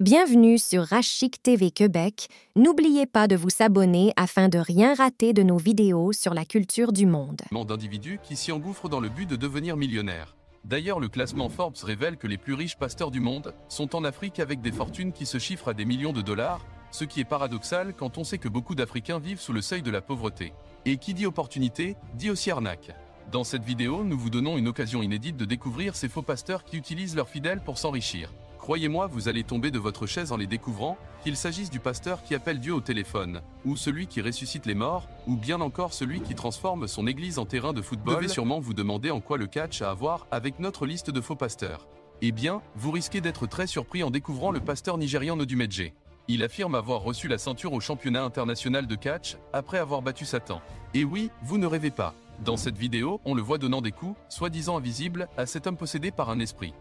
Bienvenue sur Rachik TV Québec. N'oubliez pas de vous abonner afin de rien rater de nos vidéos sur la culture du monde. D'individus qui s'y engouffrent dans le but de devenir millionnaires. D'ailleurs, le classement Forbes révèle que les plus riches pasteurs du monde sont en Afrique avec des fortunes qui se chiffrent à des millions de dollars, ce qui est paradoxal quand on sait que beaucoup d'Africains vivent sous le seuil de la pauvreté. Et qui dit opportunité, dit aussi arnaque. Dans cette vidéo, nous vous donnons une occasion inédite de découvrir ces faux pasteurs qui utilisent leurs fidèles pour s'enrichir. Croyez-moi, vous allez tomber de votre chaise en les découvrant, qu'il s'agisse du pasteur qui appelle Dieu au téléphone, ou celui qui ressuscite les morts, ou bien encore celui qui transforme son église en terrain de football. Vous devez sûrement vous demander en quoi le catch a à voir avec notre liste de faux pasteurs. Eh bien, vous risquez d'être très surpris en découvrant le pasteur nigérian Odumedje. Il affirme avoir reçu la ceinture au championnat international de catch, après avoir battu Satan. Et oui, vous ne rêvez pas. Dans cette vidéo, on le voit donnant des coups, soi-disant invisibles, à cet homme possédé par un esprit.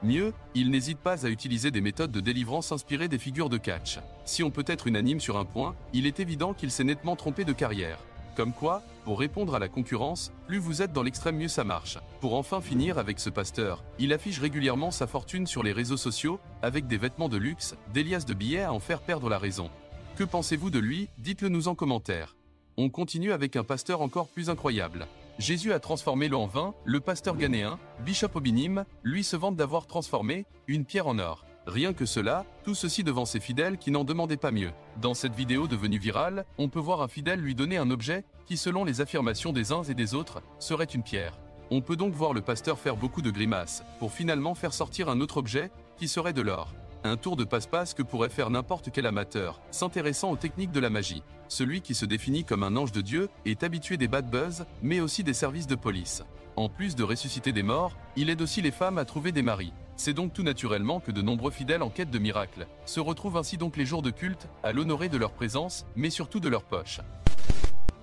Mieux, il n'hésite pas à utiliser des méthodes de délivrance inspirées des figures de catch. Si on peut être unanime sur un point, il est évident qu'il s'est nettement trompé de carrière. Comme quoi, pour répondre à la concurrence, plus vous êtes dans l'extrême mieux ça marche. Pour enfin finir avec ce pasteur, il affiche régulièrement sa fortune sur les réseaux sociaux, avec des vêtements de luxe, des liasses de billets à en faire perdre la raison. Que pensez-vous de lui? Dites-le nous en commentaire. On continue avec un pasteur encore plus incroyable. Jésus a transformé l'eau en vin, le pasteur ghanéen, Bishop Obinim, lui se vante d'avoir transformé une pierre en or. Rien que cela, tout ceci devant ses fidèles qui n'en demandaient pas mieux. Dans cette vidéo devenue virale, on peut voir un fidèle lui donner un objet qui, selon les affirmations des uns et des autres, serait une pierre. On peut donc voir le pasteur faire beaucoup de grimaces, pour finalement faire sortir un autre objet, qui serait de l'or. Un tour de passe-passe que pourrait faire n'importe quel amateur, s'intéressant aux techniques de la magie. Celui qui se définit comme un ange de Dieu est habitué des bad buzz, mais aussi des services de police. En plus de ressusciter des morts, il aide aussi les femmes à trouver des maris. C'est donc tout naturellement que de nombreux fidèles en quête de miracles se retrouvent ainsi donc les jours de culte, à l'honorer de leur présence, mais surtout de leur poche.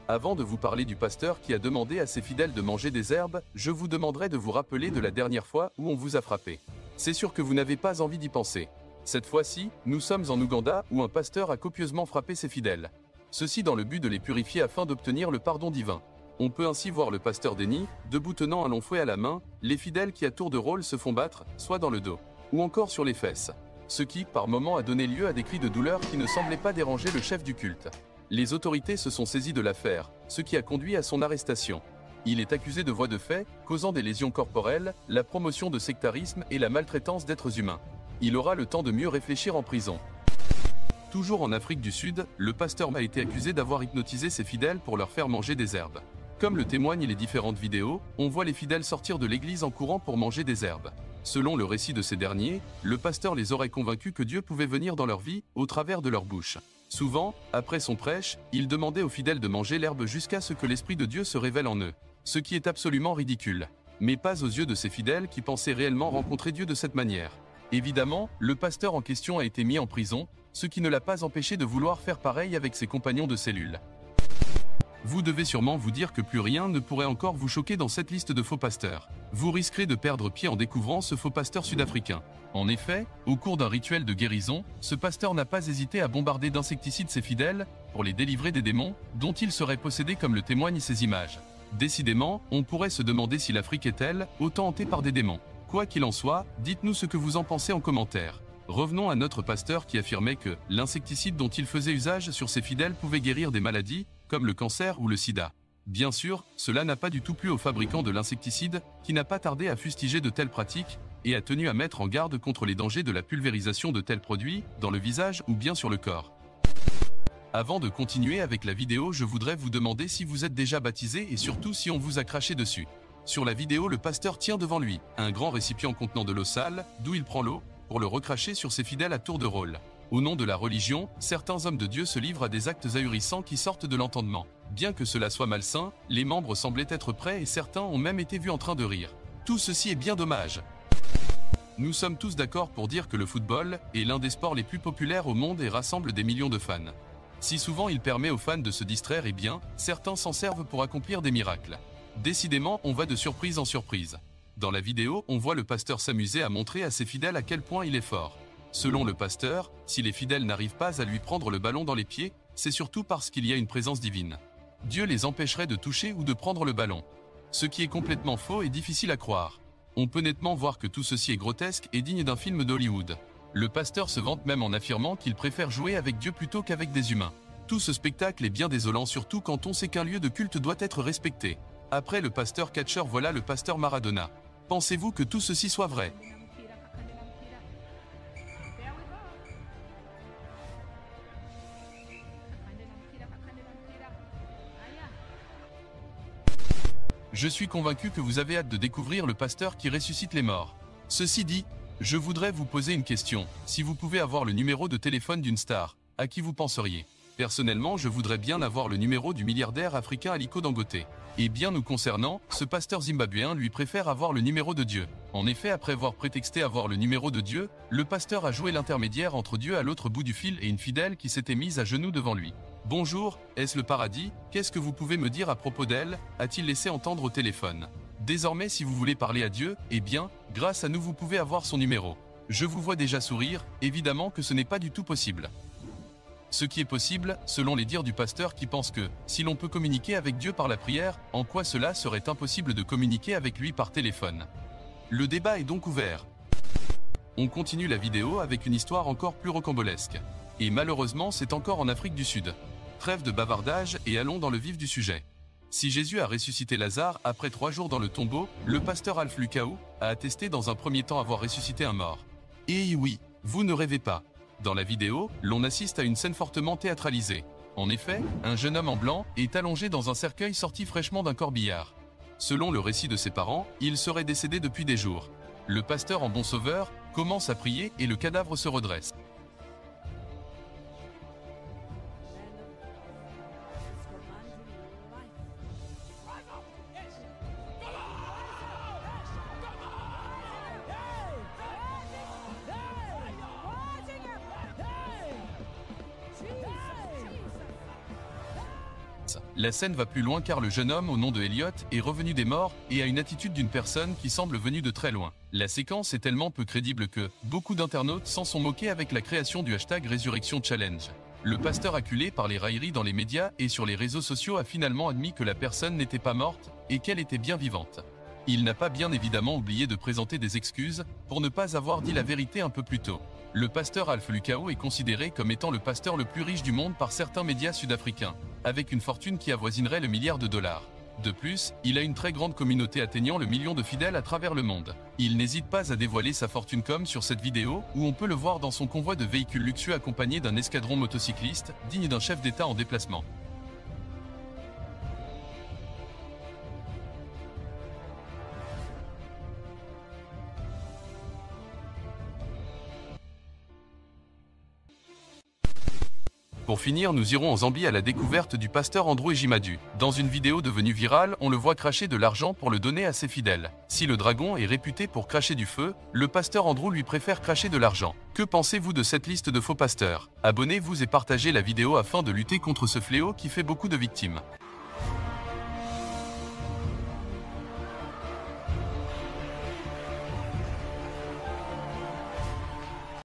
Avant de vous parler du pasteur qui a demandé à ses fidèles de manger des herbes, je vous demanderai de vous rappeler de la dernière fois où on vous a frappé. C'est sûr que vous n'avez pas envie d'y penser. Cette fois-ci, nous sommes en Ouganda où un pasteur a copieusement frappé ses fidèles. Ceci dans le but de les purifier afin d'obtenir le pardon divin. On peut ainsi voir le pasteur Denis, debout tenant un long fouet à la main, les fidèles qui à tour de rôle se font battre, soit dans le dos, ou encore sur les fesses. Ce qui, par moments, a donné lieu à des cris de douleur qui ne semblaient pas déranger le chef du culte. Les autorités se sont saisies de l'affaire, ce qui a conduit à son arrestation. Il est accusé de voies de fait, causant des lésions corporelles, la promotion de sectarisme et la maltraitance d'êtres humains. Il aura le temps de mieux réfléchir en prison. Toujours en Afrique du Sud, le pasteur a été accusé d'avoir hypnotisé ses fidèles pour leur faire manger des herbes. Comme le témoignent les différentes vidéos, on voit les fidèles sortir de l'église en courant pour manger des herbes. Selon le récit de ces derniers, le pasteur les aurait convaincus que Dieu pouvait venir dans leur vie, au travers de leur bouche. Souvent, après son prêche, il demandait aux fidèles de manger l'herbe jusqu'à ce que l'Esprit de Dieu se révèle en eux. Ce qui est absolument ridicule. Mais pas aux yeux de ces fidèles qui pensaient réellement rencontrer Dieu de cette manière. Évidemment, le pasteur en question a été mis en prison, ce qui ne l'a pas empêché de vouloir faire pareil avec ses compagnons de cellule. Vous devez sûrement vous dire que plus rien ne pourrait encore vous choquer dans cette liste de faux pasteurs. Vous risquerez de perdre pied en découvrant ce faux pasteur sud-africain. En effet, au cours d'un rituel de guérison, ce pasteur n'a pas hésité à bombarder d'insecticides ses fidèles pour les délivrer des démons dont il serait possédé comme le témoignent ces images. Décidément, on pourrait se demander si l'Afrique est-elle autant hantée par des démons. Quoi qu'il en soit, dites-nous ce que vous en pensez en commentaire. Revenons à notre pasteur qui affirmait que l'insecticide dont il faisait usage sur ses fidèles pouvait guérir des maladies, comme le cancer ou le sida. Bien sûr, cela n'a pas du tout plu au fabricant de l'insecticide, qui n'a pas tardé à fustiger de telles pratiques, et a tenu à mettre en garde contre les dangers de la pulvérisation de tels produits, dans le visage ou bien sur le corps. Avant de continuer avec la vidéo, je voudrais vous demander si vous êtes déjà baptisé et surtout si on vous a craché dessus. Sur la vidéo, le pasteur tient devant lui un grand récipient contenant de l'eau sale, d'où il prend l'eau, pour le recracher sur ses fidèles à tour de rôle. Au nom de la religion, certains hommes de Dieu se livrent à des actes ahurissants qui sortent de l'entendement. Bien que cela soit malsain, les membres semblaient être prêts et certains ont même été vus en train de rire. Tout ceci est bien dommage. Nous sommes tous d'accord pour dire que le football est l'un des sports les plus populaires au monde et rassemble des millions de fans. Si souvent il permet aux fans de se distraire, eh bien, certains s'en servent pour accomplir des miracles. Décidément, on va de surprise en surprise. Dans la vidéo, on voit le pasteur s'amuser à montrer à ses fidèles à quel point il est fort. Selon le pasteur, si les fidèles n'arrivent pas à lui prendre le ballon dans les pieds, c'est surtout parce qu'il y a une présence divine. Dieu les empêcherait de toucher ou de prendre le ballon. Ce qui est complètement faux et difficile à croire. On peut nettement voir que tout ceci est grotesque et digne d'un film d'Hollywood. Le pasteur se vante même en affirmant qu'il préfère jouer avec Dieu plutôt qu'avec des humains. Tout ce spectacle est bien désolant, surtout quand on sait qu'un lieu de culte doit être respecté. Après le pasteur catcheur, voilà le pasteur Maradona. Pensez-vous que tout ceci soit vrai? Je suis convaincu que vous avez hâte de découvrir le pasteur qui ressuscite les morts. Ceci dit, je voudrais vous poser une question. Si vous pouvez avoir le numéro de téléphone d'une star, à qui vous penseriez? Personnellement, je voudrais bien avoir le numéro du milliardaire africain Aliko Dangote. Et bien nous concernant, ce pasteur zimbabwéen lui préfère avoir le numéro de Dieu. En effet, après avoir prétexté avoir le numéro de Dieu, le pasteur a joué l'intermédiaire entre Dieu à l'autre bout du fil et une fidèle qui s'était mise à genoux devant lui. Bonjour, est-ce le paradis? Qu'est-ce que vous pouvez me dire à propos d'elle? A-t-il laissé entendre au téléphone? Désormais, si vous voulez parler à Dieu, eh bien, grâce à nous vous pouvez avoir son numéro. Je vous vois déjà sourire, évidemment que ce n'est pas du tout possible. Ce qui est possible, selon les dires du pasteur qui pense que, si l'on peut communiquer avec Dieu par la prière, en quoi cela serait impossible de communiquer avec lui par téléphone? Le débat est donc ouvert. On continue la vidéo avec une histoire encore plus rocambolesque. Et malheureusement, c'est encore en Afrique du Sud. Trêve de bavardage et allons dans le vif du sujet. Si Jésus a ressuscité Lazare après 3 jours dans le tombeau, le pasteur Alf Lukao a attesté dans un premier temps avoir ressuscité un mort. Et oui, vous ne rêvez pas. Dans la vidéo, l'on assiste à une scène fortement théâtralisée. En effet, un jeune homme en blanc est allongé dans un cercueil sorti fraîchement d'un corbillard. Selon le récit de ses parents, il serait décédé depuis des jours. Le pasteur en bon sauveur commence à prier et le cadavre se redresse. La scène va plus loin car le jeune homme au nom de Elliot est revenu des morts et a une attitude d'une personne qui semble venue de très loin. La séquence est tellement peu crédible que beaucoup d'internautes s'en sont moqués avec la création du hashtag Résurrection Challenge. Le pasteur acculé par les railleries dans les médias et sur les réseaux sociaux a finalement admis que la personne n'était pas morte et qu'elle était bien vivante. Il n'a pas bien évidemment oublié de présenter des excuses pour ne pas avoir dit la vérité un peu plus tôt. Le pasteur Alf Lukao est considéré comme étant le pasteur le plus riche du monde par certains médias sud-africains, avec une fortune qui avoisinerait le milliard de dollars. De plus, il a une très grande communauté atteignant le million de fidèles à travers le monde. Il n'hésite pas à dévoiler sa fortune comme sur cette vidéo, où on peut le voir dans son convoi de véhicules luxueux accompagné d'un escadron motocycliste, digne d'un chef d'État en déplacement. Pour finir, nous irons en Zambie à la découverte du pasteur Andrew Ejimadu. Dans une vidéo devenue virale, on le voit cracher de l'argent pour le donner à ses fidèles. Si le dragon est réputé pour cracher du feu, le pasteur Andrew lui préfère cracher de l'argent. Que pensez-vous de cette liste de faux pasteurs? Abonnez-vous et partagez la vidéo afin de lutter contre ce fléau qui fait beaucoup de victimes.